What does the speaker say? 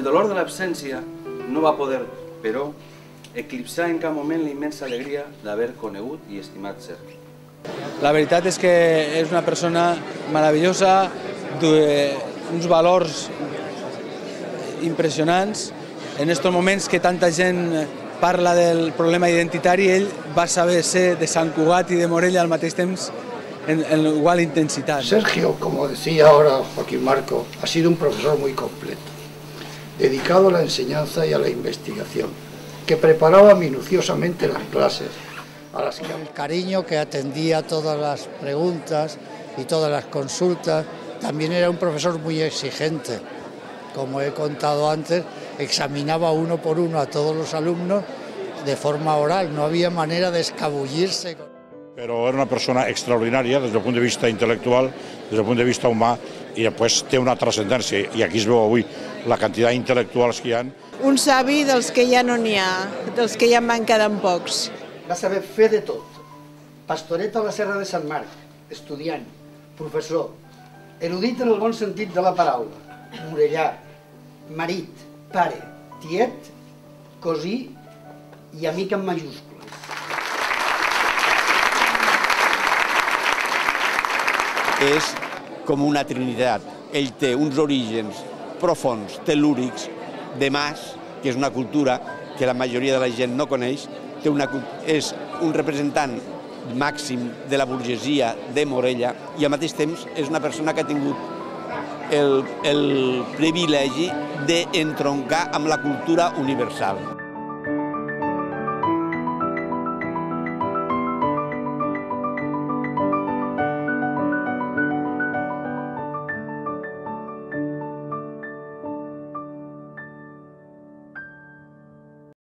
el dolor de l'absència no va poder, però, eclipsar en cap moment la immensa alegria d'haver conegut i estimat Sergi. La veritat és que és una persona meravellosa, d'uns valors impressionants. En aquests moments que tanta gent parla del problema identitari, ell va saber ser de Sant Cugat i de Morella al mateix temps en igual intensidad. Sergio, como decía ahora Joaquín Marco, ha sido un profesor muy completo, dedicado a la enseñanza y a la investigación, que preparaba minuciosamente las clases. El cariño que atendía todas las preguntas y todas las consultas. También era un profesor muy exigente. Como he contado antes, examinaba uno por uno a todos los alumnos de forma oral, no había manera de escabullirse. Però era una persona extraordinària des del punt de vista intel·lectual, des del punt de vista humà, i després té una transcendència, i aquí es veu avui la quantitat d'intel·lectuals que hi ha. Un savi dels que ja no n'hi ha, dels que ja en van quedant pocs. Va saber fer de tot. Pastoret a la Serra de Sant Marc, estudiant, professor, erudit en el bon sentit de la paraula, morellà, marit, pare, tiet, cosí i amic en majúscules. És com una trinitat. Ell té uns orígens profunds, tel·lúrics, de mas, que és una cultura que la majoria de la gent no coneix, és un representant màxim de la burgesia de Morella i al mateix temps és una persona que ha tingut el privilegi d'entroncar amb la cultura universal.